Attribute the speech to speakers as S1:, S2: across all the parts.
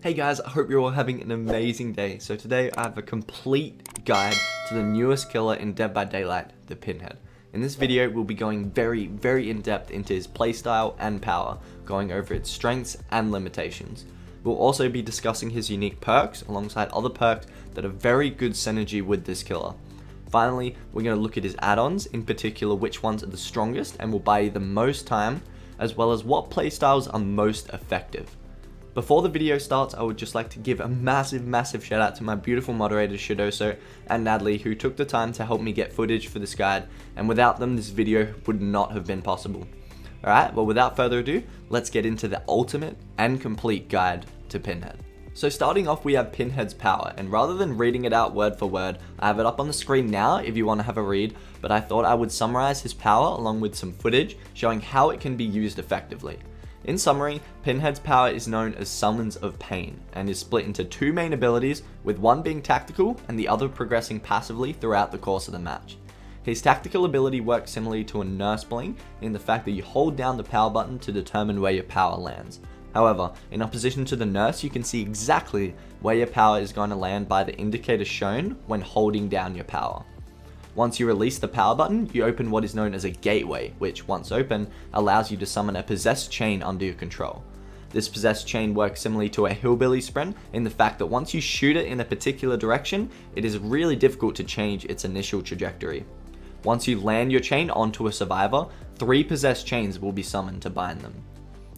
S1: Hey guys, I hope you're all having an amazing day. So today I have a complete guide to the newest killer in Dead by Daylight, the Pinhead. In this video, we'll be going very in-depth into his playstyle and power, going over its strengths and limitations. We'll also be discussing his unique perks alongside other perks that have very good synergy with this killer. Finally, we're going to look at his add-ons, in particular which ones are the strongest and will buy you the most time, as well as what playstyles are most effective. Before the video starts, I would just like to give a massive shout out to my beautiful moderators Shadoso and Natalie, who took the time to help me get footage for this guide, and without them this video would not have been possible. Alright, well without further ado, let's get into the ultimate and complete guide to Pinhead. So starting off, we have Pinhead's power, and rather than reading it out word for word, I have it up on the screen now if you want to have a read, but I thought I would summarize his power along with some footage showing how it can be used effectively. In summary, Pinhead's power is known as Summons of Pain, and is split into two main abilities, with one being tactical and the other progressing passively throughout the course of the match. His tactical ability works similarly to a nurse bling in the fact that you hold down the power button to determine where your power lands. However, in opposition to the nurse, you can see exactly where your power is going to land by the indicator shown when holding down your power. Once you release the power button, you open what is known as a gateway, which, once open, allows you to summon a possessed chain under your control. This possessed chain works similarly to a hillbilly sprint in the fact that once you shoot it in a particular direction, it is really difficult to change its initial trajectory. Once you land your chain onto a survivor, 3 possessed chains will be summoned to bind them.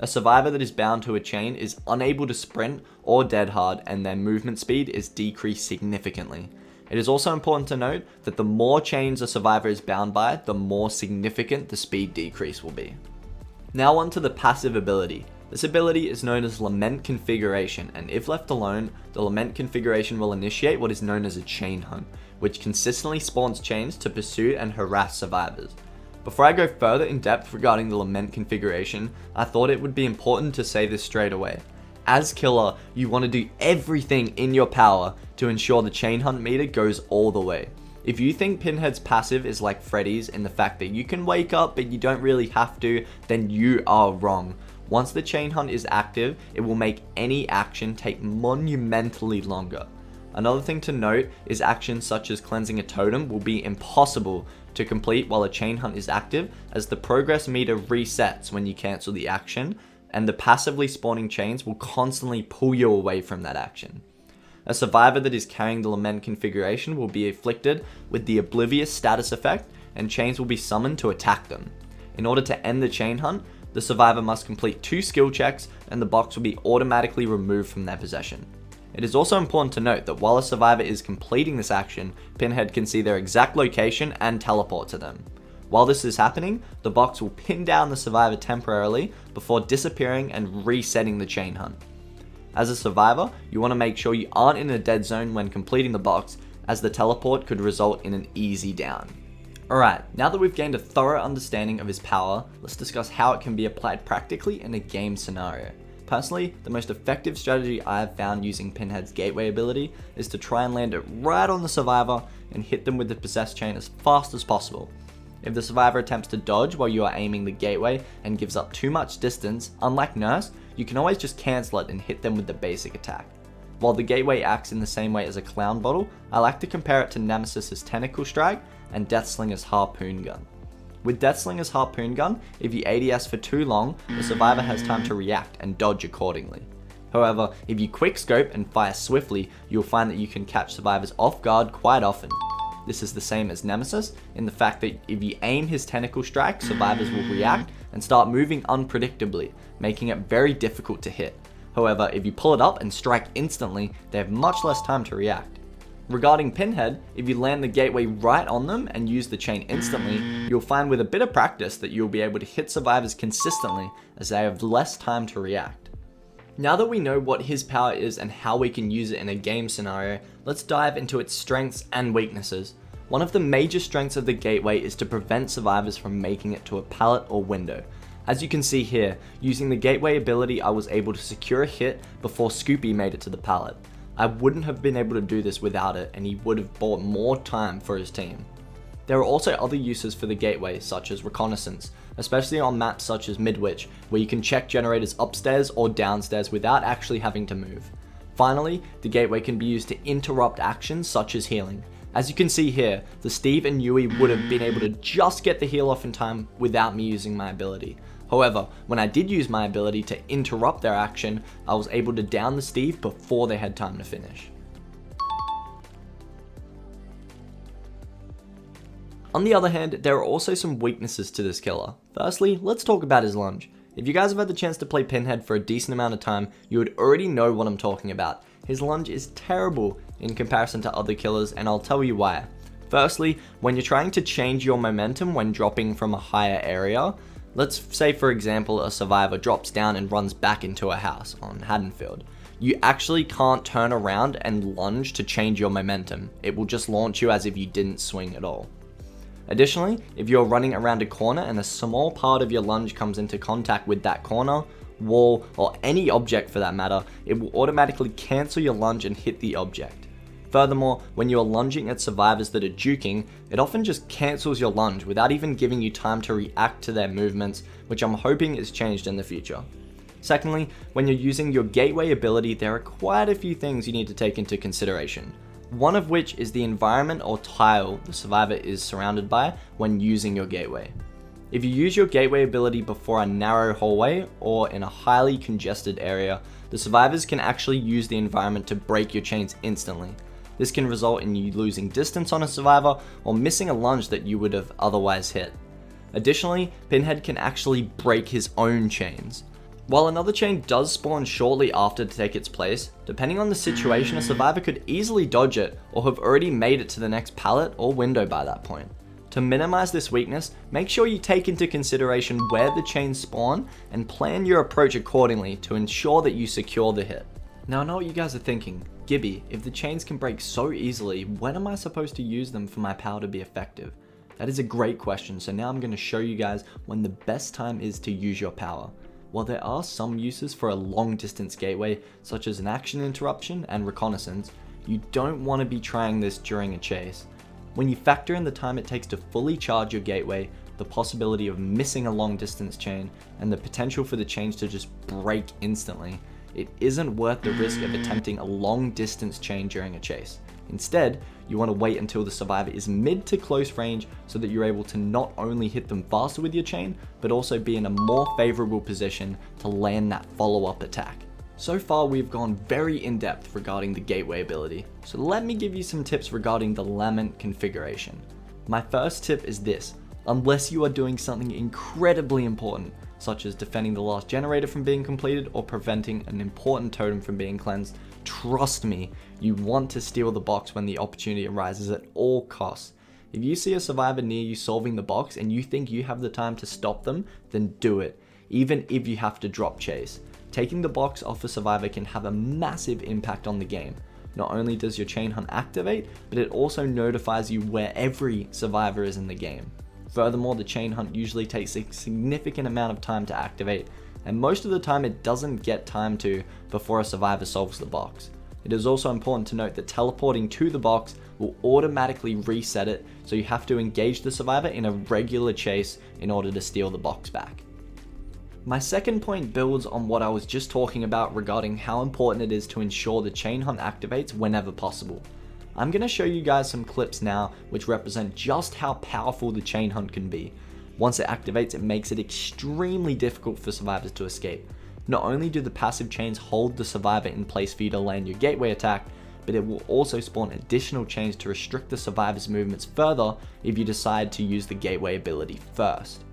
S1: A survivor that is bound to a chain is unable to sprint or dead hard, and their movement speed is decreased significantly. It is also important to note that the more chains a survivor is bound by, the more significant the speed decrease will be. Now on to the passive ability. This ability is known as Lament configuration, and if left alone, the Lament configuration will initiate what is known as a chain hunt, which consistently spawns chains to pursue and harass survivors. Before I go further in depth regarding the Lament configuration, I thought it would be important to say this straight away. As killer, you want to do everything in your power to ensure the chain hunt meter goes all the way. If you think Pinhead's passive is like Freddy's in the fact that you can wake up but you don't really have to, then you are wrong. Once the chain hunt is active, it will make any action take monumentally longer. Another thing to note is actions such as cleansing a totem will be impossible to complete while a chain hunt is active, as the progress meter resets when you cancel the action, and the passively spawning chains will constantly pull you away from that action. A survivor that is carrying the Lament configuration will be afflicted with the Oblivious status effect, and chains will be summoned to attack them. In order to end the chain hunt, the survivor must complete 2 skill checks, and the box will be automatically removed from their possession. It is also important to note that while a survivor is completing this action, Pinhead can see their exact location and teleport to them. While this is happening, the box will pin down the survivor temporarily before disappearing and resetting the chain hunt. As a survivor, you want to make sure you aren't in a dead zone when completing the box, as the teleport could result in an easy down. Alright, now that we've gained a thorough understanding of his power, let's discuss how it can be applied practically in a game scenario. Personally, the most effective strategy I have found using Pinhead's gateway ability is to try and land it right on the survivor and hit them with the possessed chain as fast as possible. If the survivor attempts to dodge while you are aiming the gateway and gives up too much distance, unlike Nurse, you can always just cancel it and hit them with the basic attack. While the gateway acts in the same way as a clown bottle, I like to compare it to Nemesis's Tentacle Strike and Deathslinger's Harpoon Gun. With Deathslinger's Harpoon Gun, if you ADS for too long, the survivor has time to react and dodge accordingly. However, if you quickscope and fire swiftly, you'll find that you can catch survivors off guard quite often. This is the same as Nemesis in the fact that if you aim his Tentacle Strike, survivors will react and start moving unpredictably, making it very difficult to hit. However, if you pull it up and strike instantly, they have much less time to react. Regarding Pinhead, if you land the gateway right on them and use the chain instantly, you'll find with a bit of practice that you'll be able to hit survivors consistently as they have less time to react. Now that we know what his power is and how we can use it in a game scenario, let's dive into its strengths and weaknesses. One of the major strengths of the gateway is to prevent survivors from making it to a pallet or window. As you can see here, using the gateway ability I was able to secure a hit before Scoopy made it to the pallet. I wouldn't have been able to do this without it, and he would have bought more time for his team. There are also other uses for the gateway, such as reconnaissance, especially on maps such as Midwich, where you can check generators upstairs or downstairs without actually having to move. Finally, the gateway can be used to interrupt actions such as healing. As you can see here, the Steve and Yui would have been able to just get the heal off in time without me using my ability. However, when I did use my ability to interrupt their action, I was able to down the Steve before they had time to finish. On the other hand, there are also some weaknesses to this killer. Firstly, let's talk about his lunge. If you guys have had the chance to play Pinhead for a decent amount of time, you would already know what I'm talking about. His lunge is terrible in comparison to other killers, and I'll tell you why. Firstly, when you're trying to change your momentum when dropping from a higher area, let's say for example a survivor drops down and runs back into a house on Haddonfield. You actually can't turn around and lunge to change your momentum. It will just launch you as if you didn't swing at all. Additionally, if you're running around a corner and a small part of your lunge comes into contact with that corner, wall, or any object for that matter, it will automatically cancel your lunge and hit the object. Furthermore, when you are lunging at survivors that are juking, it often just cancels your lunge without even giving you time to react to their movements, which I'm hoping is changed in the future. Secondly, when you're using your gateway ability, there are quite a few things you need to take into consideration. One of which is the environment or tile the survivor is surrounded by when using your gateway. If you use your gateway ability before a narrow hallway or in a highly congested area, the survivors can actually use the environment to break your chains instantly. This can result in you losing distance on a survivor or missing a lunge that you would have otherwise hit. Additionally, Pinhead can actually break his own chains. While another chain does spawn shortly after to take its place, depending on the situation, a survivor could easily dodge it or have already made it to the next pallet or window by that point. To minimize this weakness, make sure you take into consideration where the chains spawn and plan your approach accordingly to ensure that you secure the hit. Now I know what you guys are thinking, Gibby, if the chains can break so easily, when am I supposed to use them for my power to be effective? That is a great question, so now I'm going to show you guys when the best time is to use your power. While there are some uses for a long distance gateway, such as an action interruption and reconnaissance, you don't want to be trying this during a chase. When you factor in the time it takes to fully charge your gateway, the possibility of missing a long distance chain, and the potential for the chains to just break instantly, it isn't worth the risk of attempting a long distance chain during a chase. Instead, you want to wait until the survivor is mid to close range so that you're able to not only hit them faster with your chain, but also be in a more favorable position to land that follow-up attack. So far we've gone very in depth regarding the gateway ability, so let me give you some tips regarding the Lament configuration. My first tip is this: unless you are doing something incredibly important, such as defending the last generator from being completed or preventing an important totem from being cleansed, trust me, you want to steal the box when the opportunity arises at all costs. If you see a survivor near you solving the box and you think you have the time to stop them, then do it, even if you have to drop chase. Taking the box off a survivor can have a massive impact on the game. Not only does your chain hunt activate, but it also notifies you where every survivor is in the game. Furthermore, the chain hunt usually takes a significant amount of time to activate, and most of the time it doesn't get time to before a survivor solves the box. It is also important to note that teleporting to the box will automatically reset it, so you have to engage the survivor in a regular chase in order to steal the box back. My second point builds on what I was just talking about regarding how important it is to ensure the chain hunt activates whenever possible. I'm going to show you guys some clips now which represent just how powerful the chain hunt can be. Once it activates, it makes it extremely difficult for survivors to escape. Not only do the passive chains hold the survivor in place for you to land your gateway attack, but it will also spawn additional chains to restrict the survivor's movements further if you decide to use the gateway ability first.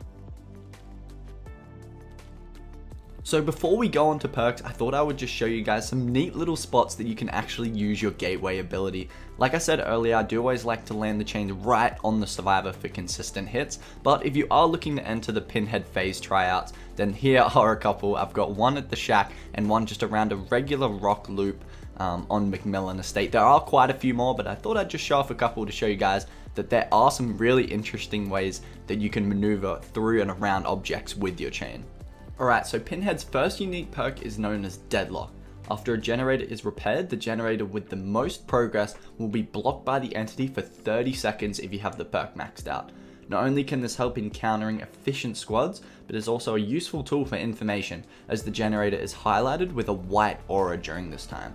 S1: So before we go on to perks, I thought I would just show you guys some neat little spots that you can actually use your gateway ability. Like I said earlier, I do always like to land the chains right on the survivor for consistent hits, but if you are looking to enter the Pinhead phase tryouts, then here are a couple. I've got one at the shack and one just around a regular rock loop on Macmillan Estate. There are quite a few more, but I thought I'd just show off a couple to show you guys that there are some really interesting ways that you can maneuver through and around objects with your chain. Alright, so Pinhead's first unique perk is known as Deadlock. After a generator is repaired, the generator with the most progress will be blocked by the entity for 30 seconds if you have the perk maxed out. Not only can this help in countering efficient squads, but is also a useful tool for information, as the generator is highlighted with a white aura during this time.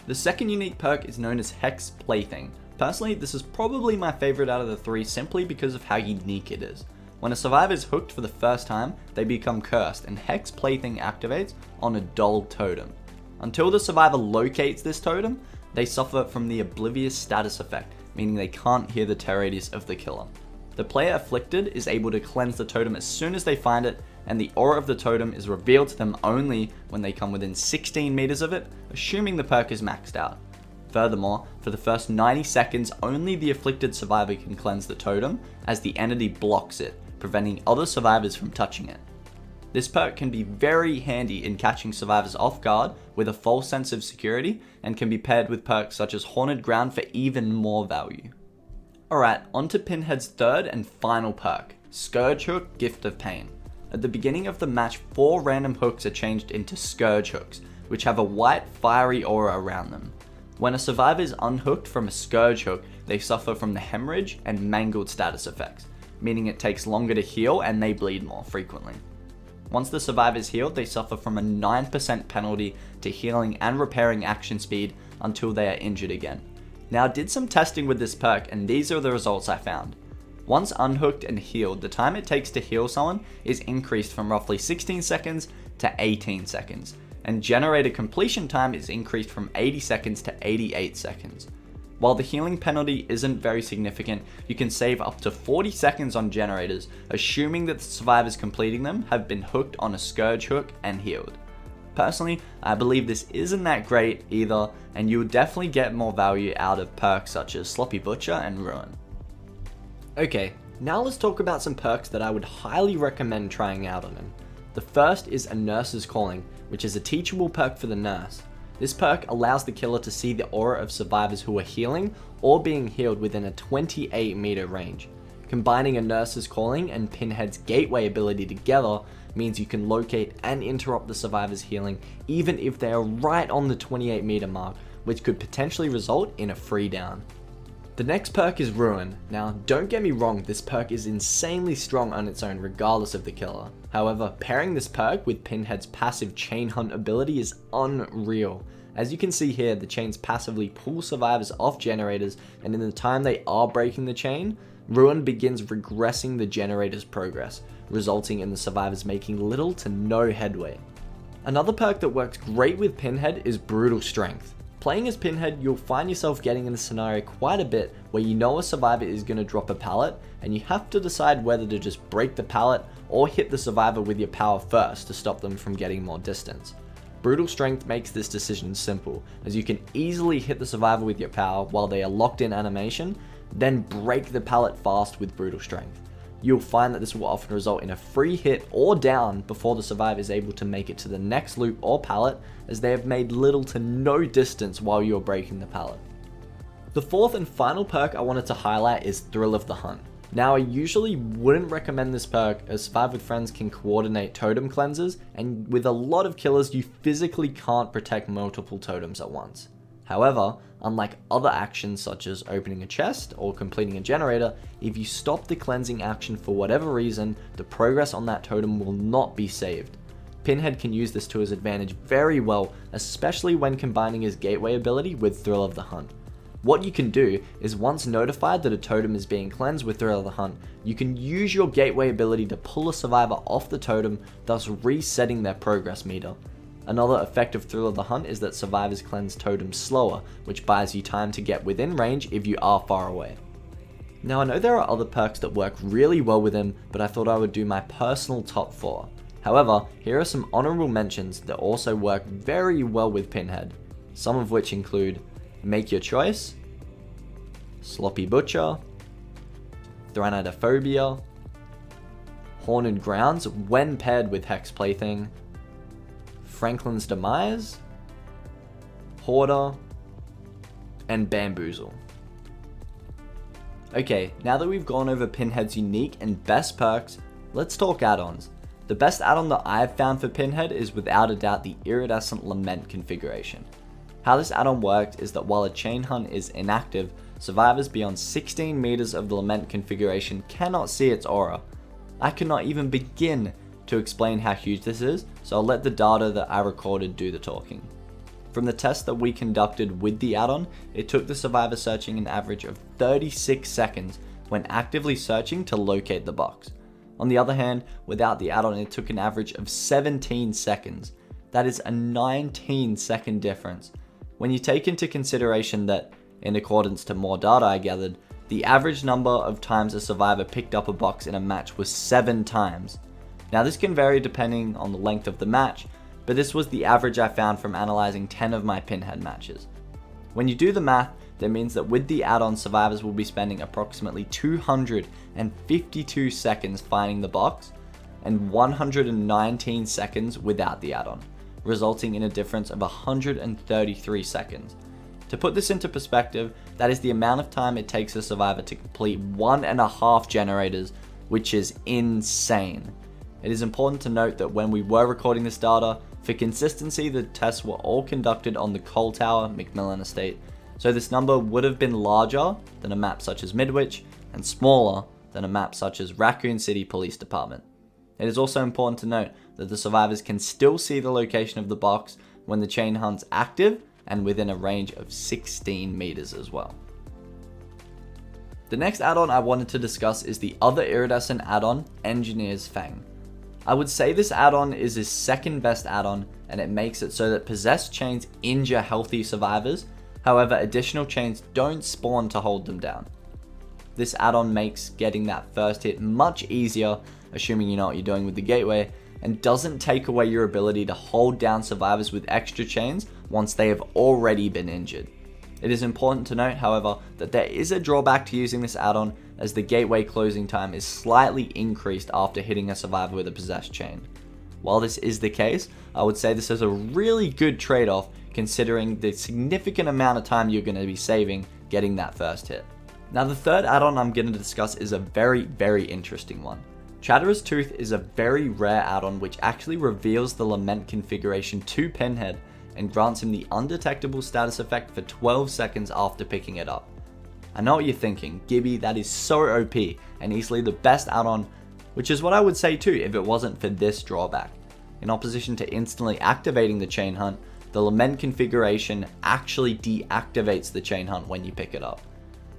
S1: The second unique perk is known as Hex Plaything. Personally, this is probably my favorite out of the three simply because of how unique it is. When a survivor is hooked for the first time, they become cursed, and Hex Plaything activates on a dull totem. Until the survivor locates this totem, they suffer from the Oblivious status effect, meaning they can't hear the terror radius of the killer. The player afflicted is able to cleanse the totem as soon as they find it, and the aura of the totem is revealed to them only when they come within 16 meters of it, assuming the perk is maxed out. Furthermore, for the first 90 seconds, only the afflicted survivor can cleanse the totem, as the entity blocks it, preventing other survivors from touching it. This perk can be very handy in catching survivors off guard with a false sense of security, and can be paired with perks such as Haunted Ground for even more value. Alright, on to Pinhead's third and final perk, Scourge Hook, Gift of Pain. At the beginning of the match, 4 random hooks are changed into Scourge hooks, which have a white fiery aura around them. When a survivor is unhooked from a Scourge hook, they suffer from the hemorrhage and mangled status effects, meaning it takes longer to heal and they bleed more frequently. Once the survivor is healed, they suffer from a 9% penalty to healing and repairing action speed until they are injured again. Now I did some testing with this perk and these are the results I found. Once unhooked and healed, the time it takes to heal someone is increased from roughly 16 seconds to 18 seconds, and generator completion time is increased from 80 seconds to 88 seconds. While the healing penalty isn't very significant, you can save up to 40 seconds on generators, assuming that the survivors completing them have been hooked on a Scourge hook and healed. Personally, I believe this isn't that great either, and you will definitely get more value out of perks such as Sloppy Butcher and Ruin. Okay, now let's talk about some perks that I would highly recommend trying out on him. The first is a Nurse's Calling, which is a teachable perk for the nurse. This perk allows the killer to see the aura of survivors who are healing or being healed within a 28 meter range. Combining a Nurse's Calling and Pinhead's Gateway ability together means you can locate and interrupt the survivor's healing even if they are right on the 28 meter mark, which could potentially result in a free down. The next perk is Ruin. Now, don't get me wrong, this perk is insanely strong on its own regardless of the killer. However, pairing this perk with Pinhead's passive Chain Hunt ability is unreal. As you can see here, the chains passively pull survivors off generators, and in the time they are breaking the chain, Ruin begins regressing the generator's progress, resulting in the survivors making little to no headway. Another perk that works great with Pinhead is Brutal Strength. Playing as Pinhead, you'll find yourself getting in the scenario quite a bit where you know a survivor is going to drop a pallet, and you have to decide whether to just break the pallet or hit the survivor with your power first to stop them from getting more distance. Brutal Strength makes this decision simple, as you can easily hit the survivor with your power while they are locked in animation, then break the pallet fast with Brutal Strength. You'll find that this will often result in a free hit or down before the survivor is able to make it to the next loop or pallet, as they have made little to no distance while you're breaking the pallet. The fourth and final perk I wanted to highlight is Thrill of the Hunt. Now, I usually wouldn't recommend this perk, as Survive with Friends can coordinate totem cleanses, and with a lot of killers you physically can't protect multiple totems at once. However, unlike other actions such as opening a chest or completing a generator, if you stop the cleansing action for whatever reason, the progress on that totem will not be saved. Pinhead can use this to his advantage very well, especially when combining his Gateway ability with Thrill of the Hunt. What you can do is, once notified that a totem is being cleansed with Thrill of the Hunt, you can use your Gateway ability to pull a survivor off the totem, thus resetting their progress meter. Another effect of Thrill of the Hunt is that survivors cleanse totems slower, which buys you time to get within range if you are far away. Now, I know there are other perks that work really well with him, but I thought I would do my personal top 4. However, here are some honourable mentions that also work very well with Pinhead, some of which include Make Your Choice, Sloppy Butcher, Thanatophobia, Haunted Grounds when paired with Hex Plaything, Franklin's Demise, Hoarder, and Bamboozle. Okay, now that we've gone over Pinhead's unique and best perks, let's talk add-ons. The best add-on that I've found for Pinhead is without a doubt the Iridescent Lament configuration. How this add-on works is that while a chain hunt is inactive, survivors beyond 16 meters of the Lament configuration cannot see its aura. I cannot even begin to explain how huge this is, so I'll let the data that I recorded do the talking. From the test that we conducted with the add-on, it took the survivor searching an average of 36 seconds when actively searching to locate the box. On the other hand, without the add-on, it took an average of 17 seconds. That is a 19-second difference. When you take into consideration that, in accordance to more data I gathered, the average number of times a survivor picked up a box in a match was 7 times. Now this can vary depending on the length of the match, but this was the average I found from analyzing 10 of my Pinhead matches. When you do the math, that means that with the add-on, survivors will be spending approximately 252 seconds finding the box and 119 seconds without the add-on, resulting in a difference of 133 seconds. To put this into perspective, that is the amount of time it takes a survivor to complete 1.5 generators, which is insane. It is important to note that when we were recording this data, for consistency, the tests were all conducted on the Coal Tower, Macmillan Estate, so this number would have been larger than a map such as Midwich and smaller than a map such as Raccoon City Police Department. It is also important to note that the survivors can still see the location of the box when the chain hunt's active and within a range of 16 meters as well. The next add-on I wanted to discuss is the other iridescent add-on, Engineer's Fang. I would say this add-on is his second best add-on, and it makes it so that possessed chains injure healthy survivors. However, additional chains don't spawn to hold them down. This add-on makes getting that first hit much easier, assuming you know what you're doing with the gateway, and doesn't take away your ability to hold down survivors with extra chains once they have already been injured. It is important to note, however, that there is a drawback to using this add-on, as the gateway closing time is slightly increased after hitting a survivor with a possessed chain. While this is the case, I would say this is a really good trade-off considering the significant amount of time you're going to be saving getting that first hit. Now the third add-on I'm going to discuss is a very interesting one. Chatterer's Tooth is a very rare add-on which actually reveals the Lament configuration to Pinhead and grants him the undetectable status effect for 12 seconds after picking it up. I know what you're thinking, Gibby, that is so OP and easily the best add-on, which is what I would say too if it wasn't for this drawback. In opposition to instantly activating the chain hunt, the Lament configuration actually deactivates the chain hunt when you pick it up.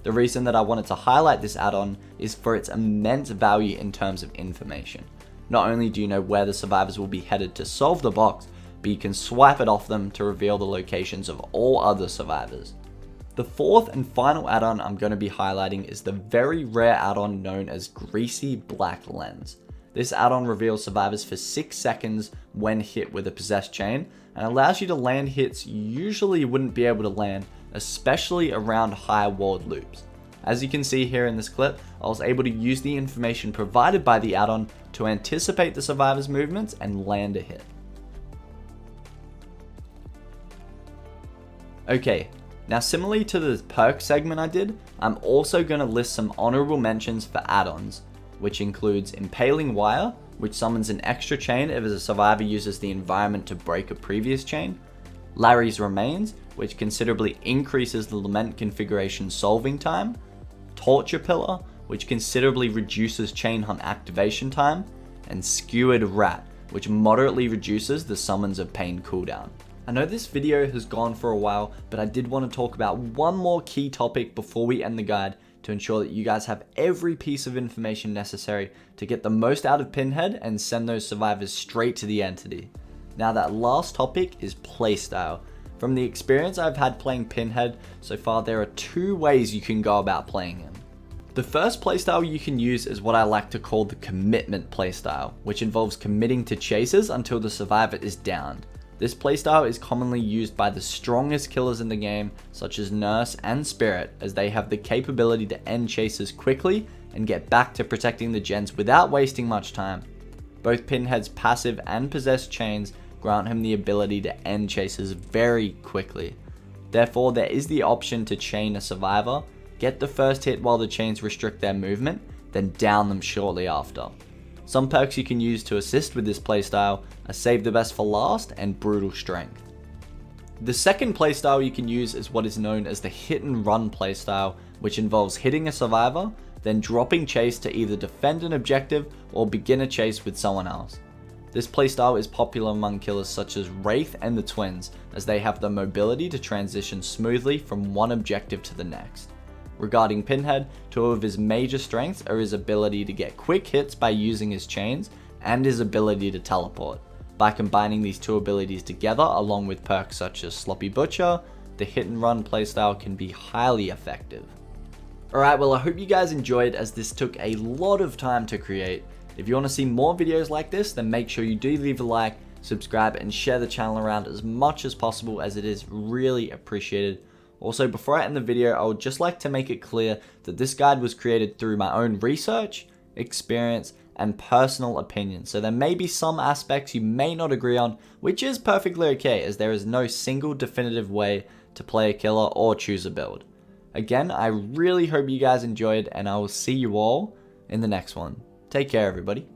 S1: The reason that I wanted to highlight this add-on is for its immense value in terms of information. Not only do you know where the survivors will be headed to solve the box, but you can swipe it off them to reveal the locations of all other survivors. The fourth and final add-on I'm going to be highlighting is the very rare add-on known as Greasy Black Lens. This add-on reveals survivors for 6 seconds when hit with a possessed chain and allows you to land hits you usually wouldn't be able to land, especially around high walled loops. As you can see here in this clip, I was able to use the information provided by the add-on to anticipate the survivor's movements and land a hit. Okay, now similarly to the perk segment I did, I'm also going to list some honourable mentions for add-ons, which includes Impaling Wire, which summons an extra chain if a survivor uses the environment to break a previous chain, Larry's Remains, which considerably increases the Lament configuration solving time, Torture Pillar, which considerably reduces chain hunt activation time, and Skewered Rat, which moderately reduces the Summons of Pain cooldown. I know this video has gone for a while, but I did want to talk about one more key topic before we end the guide to ensure that you guys have every piece of information necessary to get the most out of Pinhead and send those survivors straight to the entity. Now that last topic is playstyle. From the experience I've had playing Pinhead so far, there are 2 ways you can go about playing him. The first playstyle you can use is what I like to call the commitment playstyle, which involves committing to chases until the survivor is downed. This playstyle is commonly used by the strongest killers in the game, such as Nurse and Spirit, as they have the capability to end chases quickly and get back to protecting the gens without wasting much time. Both Pinhead's passive and possessed chains grant him the ability to end chases very quickly. Therefore, there is the option to chain a survivor, get the first hit while the chains restrict their movement, then down them shortly after. Some perks you can use to assist with this playstyle are Save the Best for Last and Brutal Strength. The second playstyle you can use is what is known as the Hit and Run playstyle, which involves hitting a survivor, then dropping chase to either defend an objective or begin a chase with someone else. This playstyle is popular among killers such as Wraith and the Twins, as they have the mobility to transition smoothly from one objective to the next. Regarding Pinhead, two of his major strengths are his ability to get quick hits by using his chains and his ability to teleport. By combining these two abilities together along with perks such as Sloppy Butcher, the hit and run playstyle can be highly effective. Alright, well I hope you guys enjoyed, as this took a lot of time to create. If you want to see more videos like this, then make sure you do leave a like, subscribe, and share the channel around as much as possible, as it is really appreciated. Also, before I end the video, I would just like to make it clear that this guide was created through my own research, experience, and personal opinion. So there may be some aspects you may not agree on, which is perfectly okay, as there is no single definitive way to play a killer or choose a build. Again, I really hope you guys enjoyed, and I will see you all in the next one. Take care, everybody.